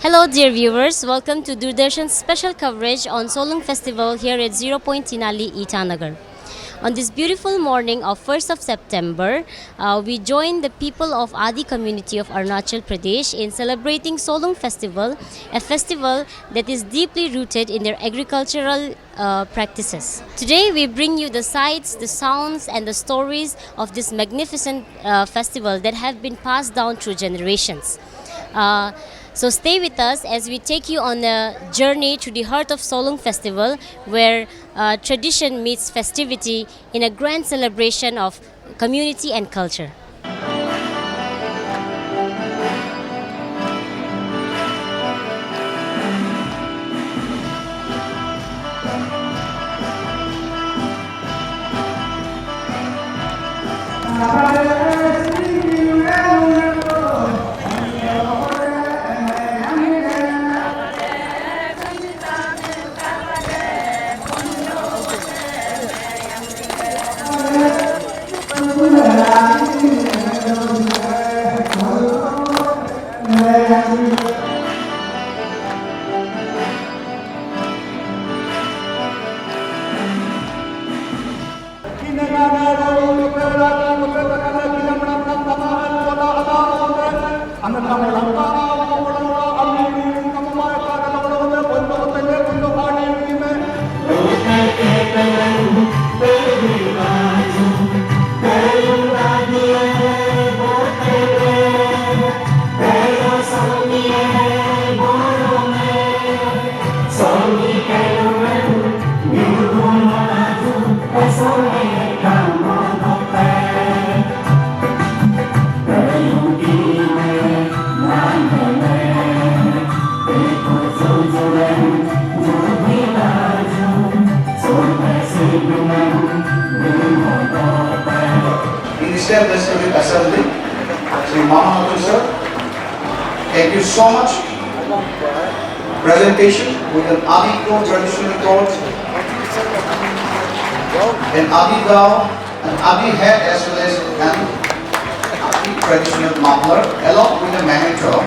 Hello, dear viewers. Welcome to Doordarshan's special coverage on Solung Festival here at Zero Point Tinali, Itanagar. On this beautiful morning of 1st of September, we join the people of Adi community of Arunachal Pradesh in celebrating Solung Festival, a festival that is deeply rooted in their agricultural practices. Today, we bring you the sights, the sounds, and the stories of this magnificent festival that have been passed down through generations. Uh, so stay with us as we take you on a journey to the heart of Solung Festival, where tradition meets festivity in a grand celebration of community and culture. In this legislative assembly, Sri Mama sir, thank you so much. Presentation with an Abiko traditional cloth, an Abigao, an Abi hat as well as an Abi traditional muffler along with a memento.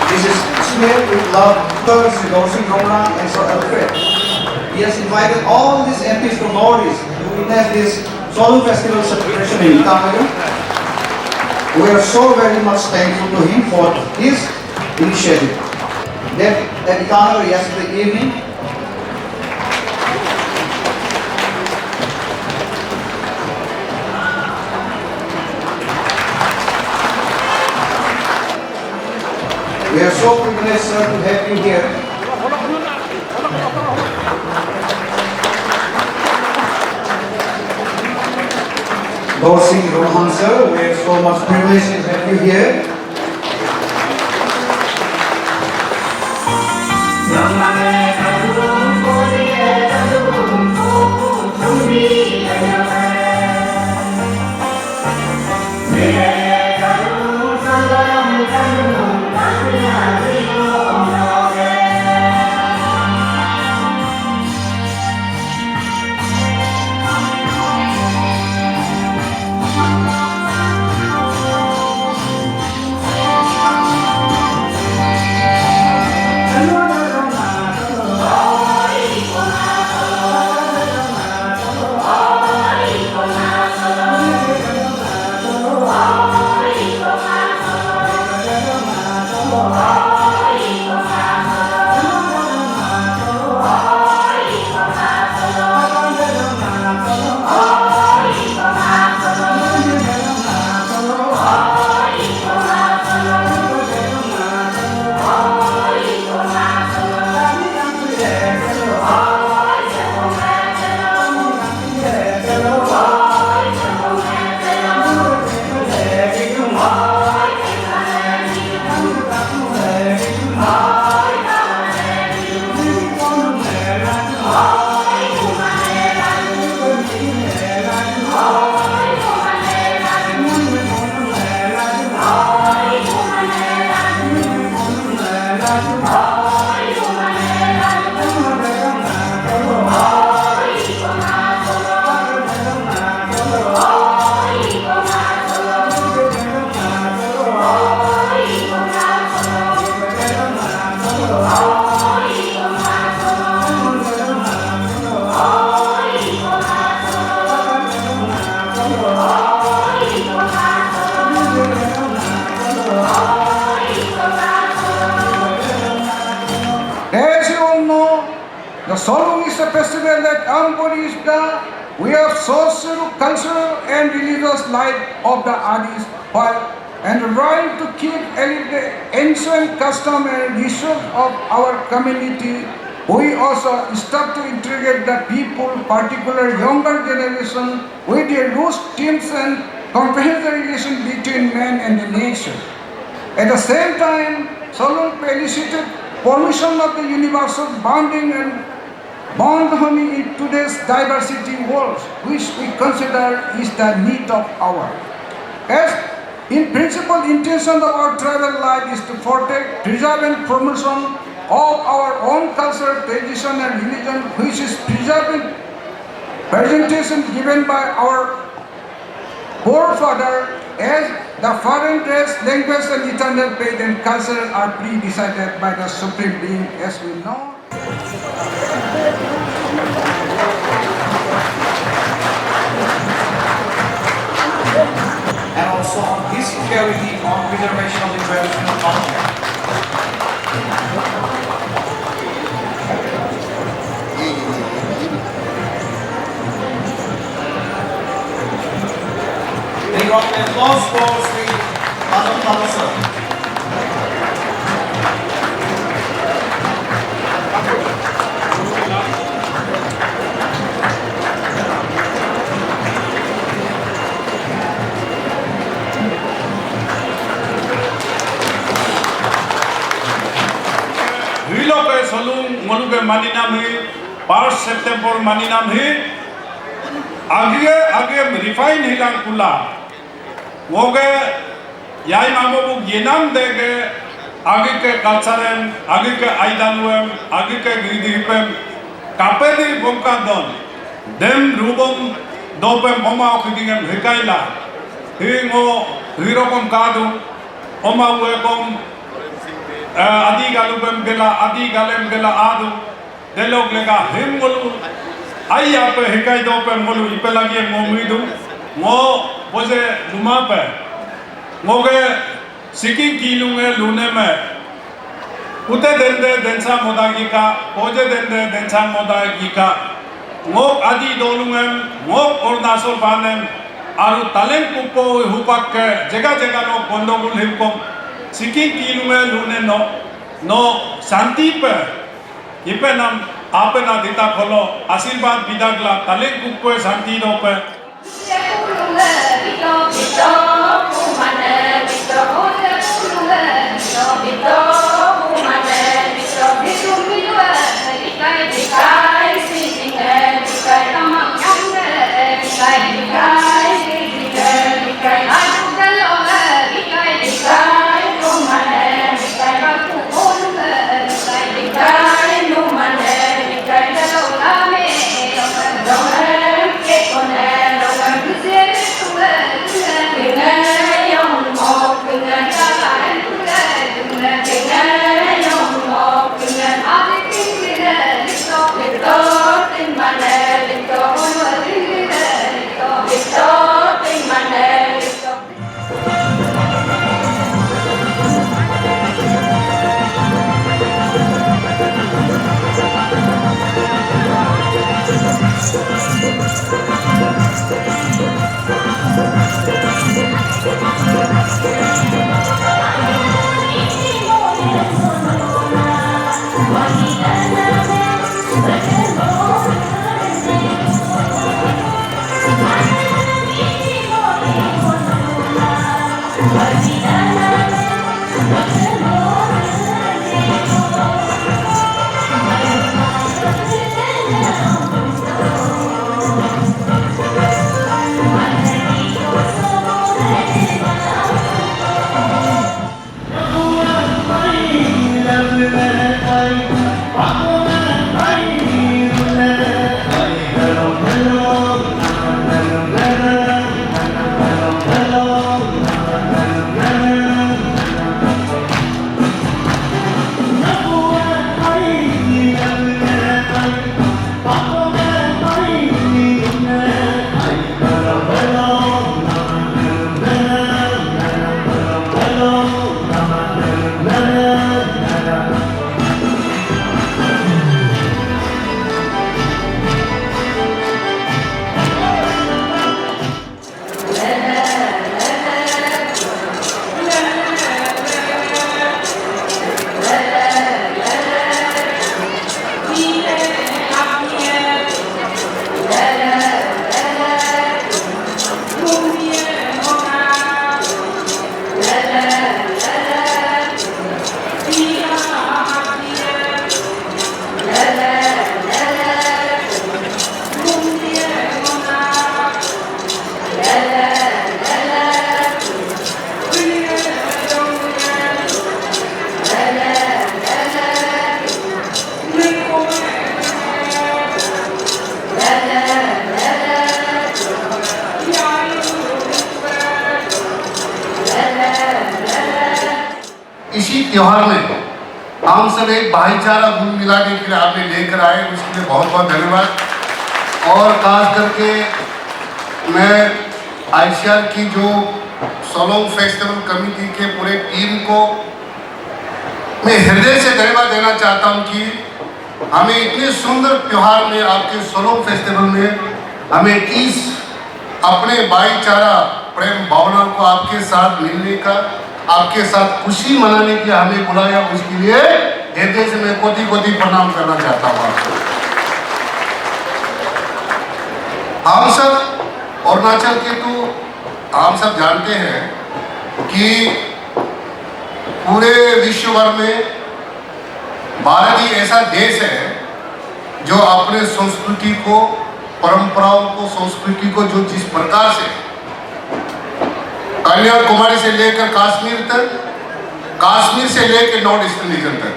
This is displayed with love to Sri Gausi Gomra and Sir Alfred. He has invited all these MPs to Northeast to witness this Solung Festival celebration in Itanagar. We are so very much thankful to him for his initiative. At Itanagar yesterday evening, we are so privileged, sir, to have you here. Gausi Rohan sir, we are so much privileged to have you here. As you all know, the Solung is a festival that embodies the way of social, cultural and religious life of the Adis and the right to keep the ancient custom and rituals of our community. We also start to integrate the people, particularly younger generation, with their roots, teams and comprehensive relation between man and the nature. At the same time, Solung elicited permission of the universal bonding and bond harmony in today's diversity world, which we consider is the need of our. As in principle, intention of our tribal life is to protect, preserve and promotion of our own culture, tradition and religion, which is preserving presentation given by our forefather as the foreign dress, language and eternal faith and culture are pre-decided by the Supreme Being as we know. And also on his security on preservation of the traditional culture. May you round of applause for Sri Madam Palasa. Wilope Solung Molupe Maninam he, 1 September Maninam he, Agye refine hilang kula. Woge Yai Mamobu Yenam dege, Agike Kalsarem, Agike Aidanuem, Agike Gridipem, Kapedi Bomkadon, Dem Rubom Dopem Oma Okidingem Hikaila, Hingo Hirokom Kadu, Oma Wekom. Adi galubem gela, adi galem gela adu, delog lega him molu, ay ape hikai dope molu ipelagi momidu, mo boze lumape, moge siking kilunge luneme, ute dende densa modagika, boze dende densa modagika, mo adi dolungem, mo ornasol banem, aru taleng kupo hupakke, jega no gondogul himkom. Siking kilume lune no santi pe ipe nam ape na dita kholo आशीर्वाद bidagla tale kuppe santi no pe त्योहार में हम सब एक भाईचारा घुल मिलाने के लिए आपने लेकर आए, उसके लिए बहुत बहुत धन्यवाद। और खास करके मैं ICR की जो सोलोंग फेस्टिवल कमेटी के पूरे टीम को मैं हृदय से धन्यवाद देना चाहता हूं कि हमें इतने सुंदर त्योहार में, आपके सोलोंग फेस्टिवल में हमें इस अपने भाईचारा प्रेम भावना को आपके साथ मिलने का, आपके साथ खुशी मनाने के हमें बुलाया, उसके लिए हृदय से मैं कोटि कोटि प्रणाम करना चाहता हूँ आपको। हम सब अरुणाचल के तो हम सब जानते हैं कि पूरे विश्व भर में भारत ही ऐसा देश है जो अपने संस्कृति को, परंपराओं को, संस्कृति को जो जिस प्रकार से कन्याकुमारी से लेकर कश्मीर तक, कश्मीर से लेकर नॉर्थ ईस्टर्न रीजन तक,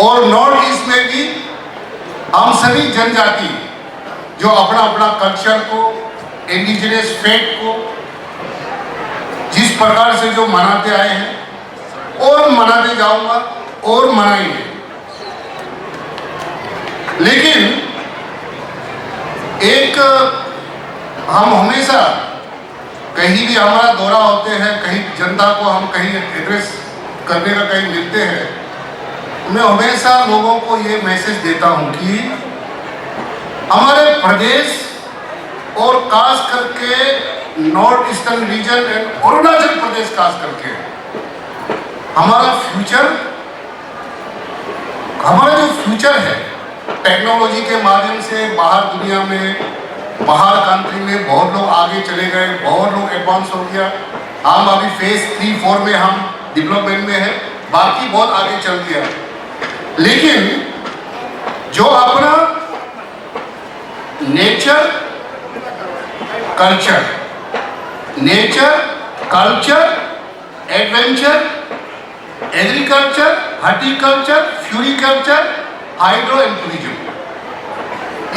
और नॉर्थ ईस्ट में भी हम सभी जनजाति जो अपना अपना कल्चर को, इंडिजिनियस फेट को जिस प्रकार से जो मनाते आए हैं और मनाते जाऊंगा और मनाएंगे। लेकिन एक हम हमेशा कहीं भी हमारा दौरा होते हैं, कहीं जनता को हम कहीं एड्रेस करने का कहीं मिलते हैं, मैं हमेशा लोगों को ये मैसेज देता हूं कि हमारे प्रदेश और खास करके north eastern region and Arunachal Pradesh खास करके हमारा फ्यूचर, हमारा जो फ्यूचर है टेक्नोलॉजी के माध्यम से बाहर दुनिया में, बाहर कंट्री में बहुत लोग आगे चले गए, बहुत लोग एडवांस हो गया। हम अभी फेज 3-4 में हम डेवलपमेंट में है, बाकी बहुत आगे चल गया। लेकिन जो अपना nature culture, adventure, agriculture, horticulture, floriculture, hydro and tourism,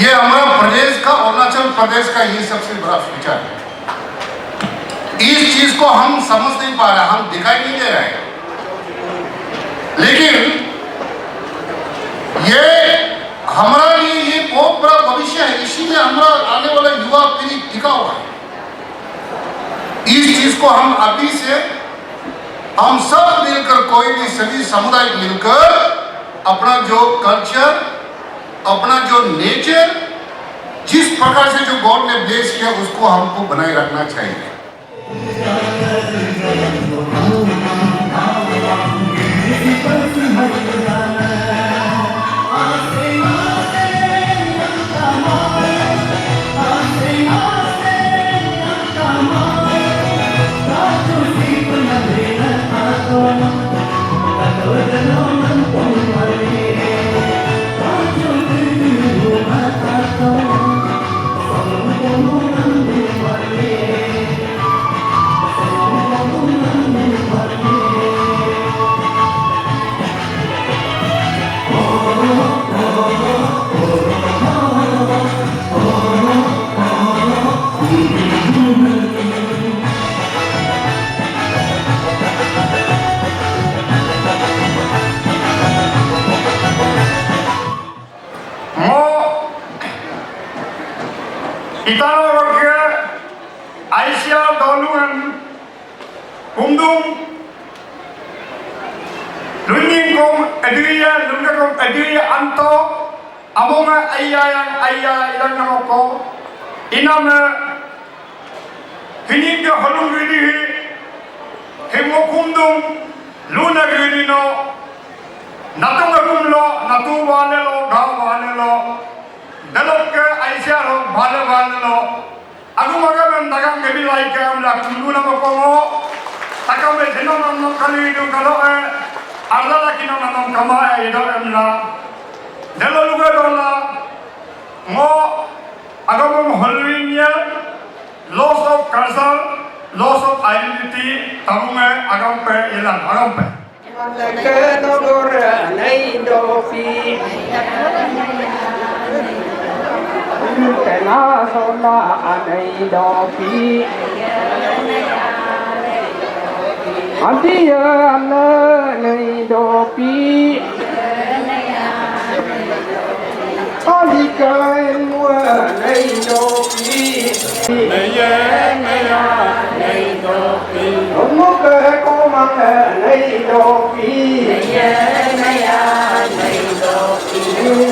ये हमारा प्रदेश का, अरुणाचल प्रदेश का ये सबसे बड़ा फ्यूचर है। इस चीज को हम समझ नहीं पा रहे, हम दिखाई नहीं दे रहे, लेकिन ये हमारा लिए ये बहुत बड़ा भविष्य है। इसी में हमारा आने वाला युवा पीढ़ी टिका हुआ है। इस चीज को हम अभी से हम सब मिलकर, कोई भी सभी समुदाय मिलकर अपना जो कल्चर, अपना जो नेचर, जिस प्रकार से जो गॉड ने ब्लेस किया उसको हमको बनाए रखना चाहिए। Itanagor ke Aisyah Daluan Kumdum Lunying kong Adria, Lunga kong Adria Anto Amonga Ayayang Ayayang Namoko Inama Hining ke Halung Gidi Himo Kumdum Luna Gidi no Natunga Kumlo Natu Walelo Gaw Walelo Dalok ke Aisyah lo bale lo aku maga dagang gebi like amla kuluna mo ko takam be deno non kali do kalo arla la kino non kama edo amla delo luga dola mo agam holwinya loss of culture, loss of identity tamunga agam pe ilan agam pe Ke nogor nei dofi Kena sola anai dopi Adia nei dopi Adika mua nei dopi Muka ko manga nei dopi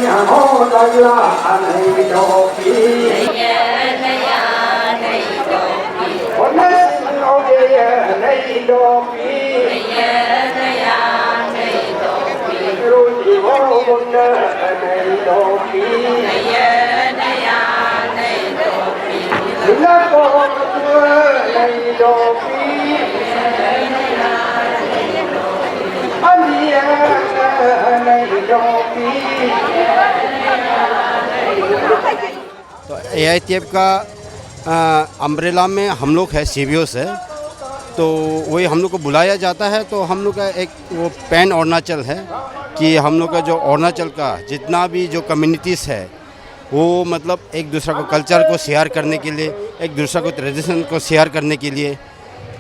Namo dagla nei dopi Ones ogeya nei dopi Ruti wogunda nei dopi Ilako nei dopi Andia nei dopi तो AITF का umbrella में हम लोग है CBO से, तो वही हम लोग को बुलाया जाता है। तो हम लोग का एक वो पैन अरुणाचल है कि हम लोग का जो अरुणाचल का जितना भी जो कम्युनिटीज़ है वो मतलब एक दूसरे को कल्चर को शेयर करने के लिए, एक दूसरे को ट्रेडिशन को शेयर करने के लिए,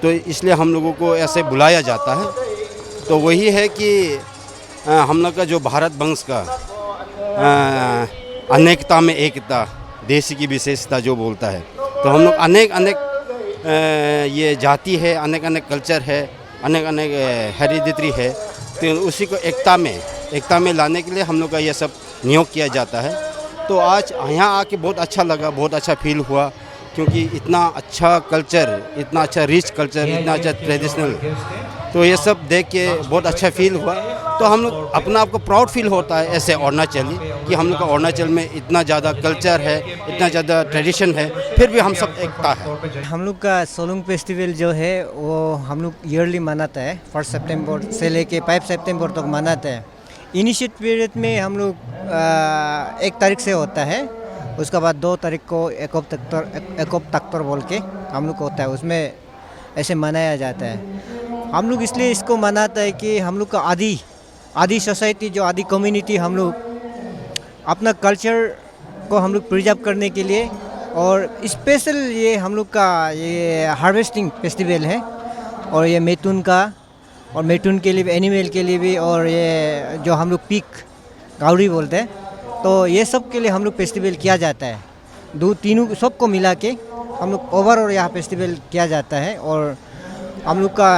तो इसलिए हम लोगों को ऐसे बुलाया जाता है। तो वही है कि हम लोग का जो भारत वंश का अनेकता में एकता, देश की विशेषता जो बोलता है, तो हम लोग अनेक ये जाति है, अनेक कल्चर है, अनेक हेरिडिटरी है, तो उसी को एकता में लाने के लिए हम लोग का ये सब नियोग किया जाता है। तो आज यहाँ आके बहुत अच्छा लगा, बहुत अच्छा फील हुआ, क्योंकि इतना अच्छा कल्चर, इतना अच्छा रिच कल्चर, इतना अच्छा ट्रेडिशनल, तो ये सब देख के बहुत अच्छा फील हुआ। तो हम लोग अपना आप को प्राउड फील होता है ऐसे अरुणाचली कि हम लोग का अरुणाचल में इतना ज़्यादा कल्चर है, इतना ज़्यादा ट्रेडिशन है, फिर भी हम सब एकता है। हम लोग का सोलुंग फेस्टिवल जो है वो हम लोग ईयरली मनाता है। 1 सितंबर से लेके 5 सितंबर तक मनाते हैं। इनिशिएट पीरियड में हम लोग 1 तारीख से होता है, उसके बाद 2 तारीख को एकोप तख्तर बोल के हम लोग को होता है, उसमें ऐसे मनाया जाता है। हम लोग इसलिए इसको मनाता है कि हम लोग का आदि सोसाइटी, जो आदि कम्युनिटी, हम लोग अपना कल्चर को हम लोग प्रिजर्व करने के लिए, और स्पेशल ये हम लोग का ये हार्वेस्टिंग फेस्टिवल है, और ये मैथुन का, और मैथुन के लिए भी, एनिमल के लिए भी, और ये जो हम लोग पीक गाउरी बोलते हैं, तो ये सब के लिए हम लोग फेस्टिवल किया जाता है। 2-3 सबको मिला के हम लोग ओवरऑल यहाँ फेस्टिवल किया जाता है। और हम लोग का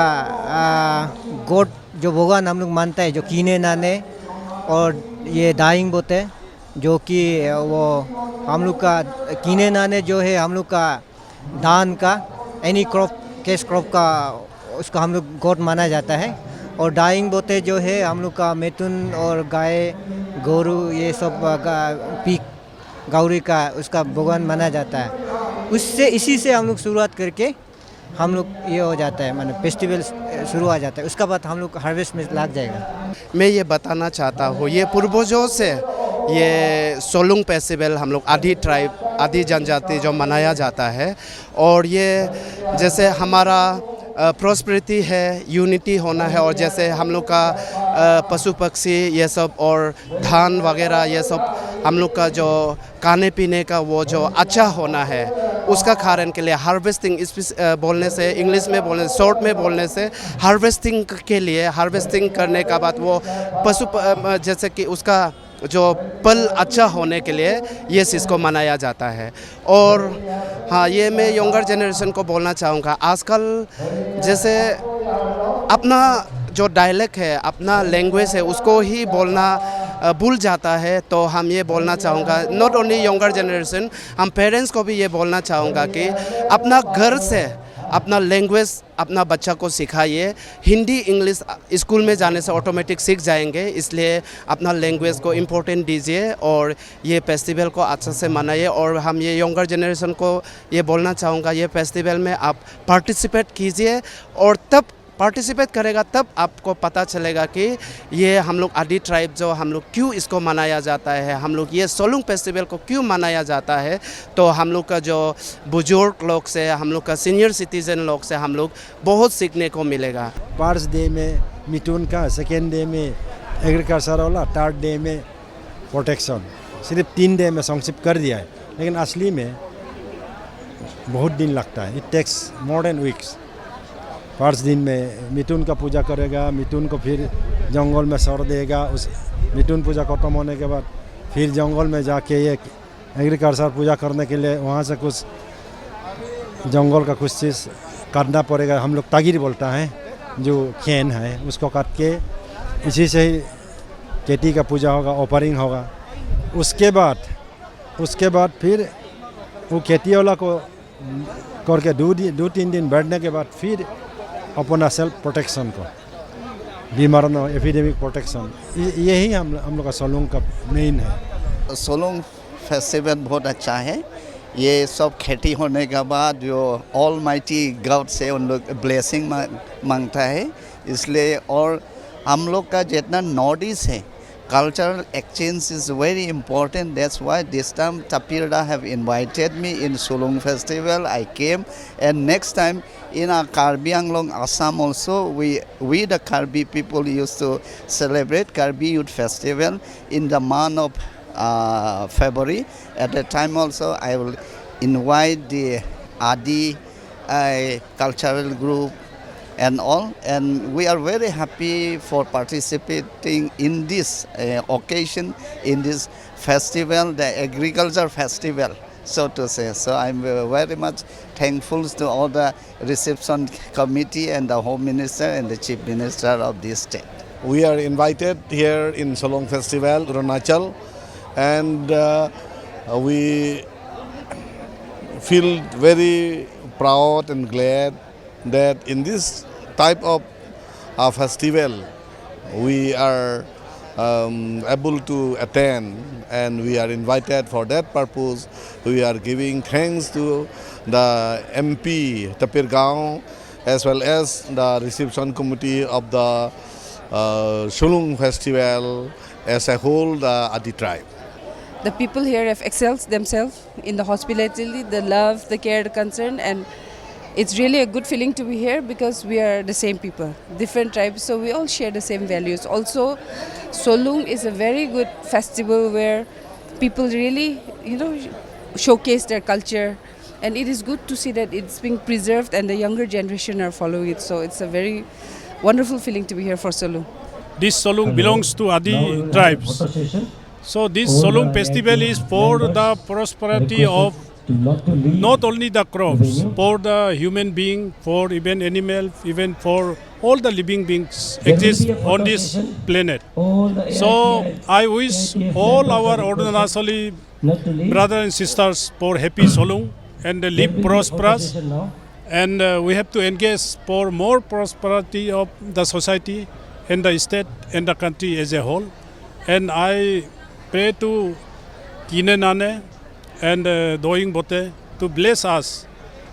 गॉड जो भगवान हम लोग मानता है, जो कीने नाने और ये दाइंग बोते हैं, जो कि वो हम लोग का कीने नाने जो है हम लोग का धान का, एनी क्रॉप, कैश क्रॉप का, उसका हम लोग गॉड माना जाता है। और डाइंग बोते जो है हम लोग का मैथुन और गाय गोरू ये सब पीक गौरी का, उसका भगवान माना जाता है। उससे इसी से हम लोग शुरुआत करके हम लोग ये हो जाता है, माने फेस्टिवल शुरू हो जाता है। उसका बाद हम लोग हार्वेस्ट में लग जाएगा। मैं ये बताना चाहता हूँ, ये पूर्वजों से ये सोलुंग फेस्टिवल हम लोग आदि ट्राइब, आदि जनजाति जो मनाया जाता है, और ये जैसे हमारा प्रॉस्पेरिटी है, यूनिटी होना है, और जैसे हम लोग का पशु पक्षी ये सब और धान वगैरह ये सब हम लोग का जो खाने पीने का वो जो अच्छा होना है, उसका कारण के लिए हार्वेस्टिंग, बोलने से इंग्लिश में बोलने, शॉर्ट में बोलने से हार्वेस्टिंग के लिए, हार्वेस्टिंग करने का बाद वो पशु जैसे कि उसका जो पल अच्छा होने के लिए ये चीज़ को मनाया जाता है। और हाँ, ये मैं यंगर जनरेशन को बोलना चाहूँगा, आजकल जैसे अपना जो डायलेक्ट है, अपना लैंग्वेज है, उसको ही बोलना भूल जाता है। तो हम ये बोलना चाहूँगा, नॉट ओनली यंगर जनरेशन, हम पेरेंट्स को भी ये बोलना चाहूँगा कि अपना घर से अपना लैंग्वेज अपना बच्चा को सिखाइए। हिंदी इंग्लिश स्कूल में जाने से ऑटोमेटिक सीख जाएंगे, इसलिए अपना लैंग्वेज को इम्पोर्टेंट दीजिए और ये फेस्टिवल को अच्छे से मनाइए। और हम ये यंगर जनरेशन को ये बोलना चाहूँगा, ये फेस्टिवल में आप पार्टिसिपेट कीजिए, और तब पार्टिसिपेट करेगा तब आपको पता चलेगा कि ये हम लोग आदि ट्राइब जो हम लोग क्यों इसको मनाया जाता है, हम लोग ये सोलुंग फेस्टिवल को क्यों मनाया जाता है। तो हम लोग का जो बुजुर्ग लोग से, हम लोग का सीनियर सिटीजन लोग से हम लोग बहुत सीखने को मिलेगा। फर्स्ट डे में मिथुन का, सेकेंड डे में एग्रीकल्चर वाला, थर्ड डे में प्रोटेक्शन, सिर्फ 3 डे में संक्षिप्त कर दिया है, लेकिन असली में बहुत दिन लगता है। It takes more than weeks first दिन में मिथुन का पूजा करेगा, मिथुन को फिर जंगल में छोड़ देगा। उस मिथुन पूजा खत्म होने के बाद फिर जंगल में जाके ये एग्रीकल्चर पूजा करने के लिए वहाँ से कुछ जंगल का कुछ चीज़ काटना पड़ेगा। हम लोग तागिर बोलता है, जो खेन है उसको काट के इसी से ही खेती का पूजा होगा, ऑफरिंग होगा। उसके बाद फिर वो खेती वाला को करके 2-3 दिन बैठने के बाद फिर अपना सेल्फ प्रोटेक्शन को, बीमारों एपिडेमिक प्रोटेक्शन, यही हम लोग का सोलुंग का मेन है। सोलुंग फेस्टिवल बहुत अच्छा है। ये सब खेती होने के बाद जो ऑल माइटी गॉड से उन लोग ब्लेसिंग मांगता है, इसलिए। और हम लोग का जितना नॉर्थ ईस्ट है, cultural exchange is very important. That's why this time Tapirda have invited me in Solung Festival. I came, and next time in our Karbi Anglong, Assam also, we the Karbi people used to celebrate Karbi Youth Festival in the month of February. At that time also, I will invite the Adi cultural group and all, and we are very happy for participating in this occasion, in this festival, the agriculture festival, so to say. So I'm very much thankful to all the reception committee and the Home Minister and the Chief Minister of this state. We are invited here in Solung Festival, Arunachal, and we feel very proud and glad that in this type of festival we are able to attend, and we are invited for that purpose. We are giving thanks to the MP Tapirgaon as well as the reception committee of the Solung Festival as a whole, the Adi tribe. The people here have excelled themselves in the hospitality, the love, the care, the concern, and it's really a good feeling to be here because we are the same people, different tribes, so we all share the same values. Also, Solung is a very good festival where people really, showcase their culture, and it is good to see that it's being preserved and the younger generation are following it. So it's a very wonderful feeling to be here for Solung. This Solung belongs to Adi tribes. So this Solung festival is for the prosperity of not only the crops, for the human being, for even animal, even for all the living beings exist on this planet. So I wish all our Arunachali brothers and sisters for happy Solung and live prosperous. And we have to engage for more prosperity of the society and the state and the country as a whole. And I pray to Kinenane and Doing Bote to bless us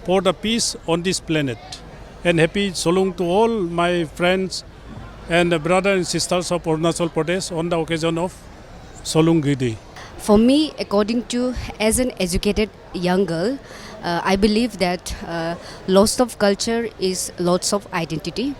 for the peace on this planet. And happy Solung to all my friends and brothers and sisters of Arunachal Pradesh on the occasion of Solung Gidi. For me, according to, as an educated young girl, I believe that loss of culture is loss of identity.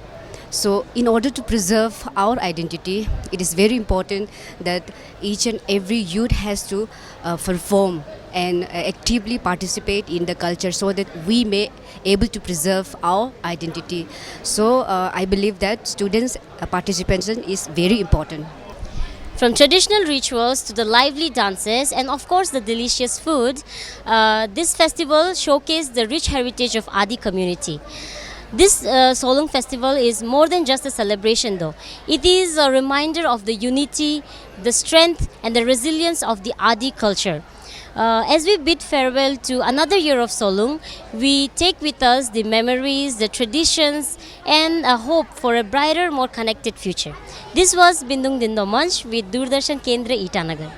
So in order to preserve our identity, it is very important that each and every youth has to perform and actively participate in the culture so that we may able to preserve our identity. So I believe that students' participation is very important. From traditional rituals to the lively dances and of course the delicious food, this festival showcased the rich heritage of Adi community. This Solung festival is more than just a celebration though. It is a reminder of the unity, the strength and the resilience of the Adi culture. As we bid farewell to another year of Solung, we take with us the memories, the traditions and a hope for a brighter, more connected future. This was Bindung Dindo Manch with Doordarshan Kendra Itanagar.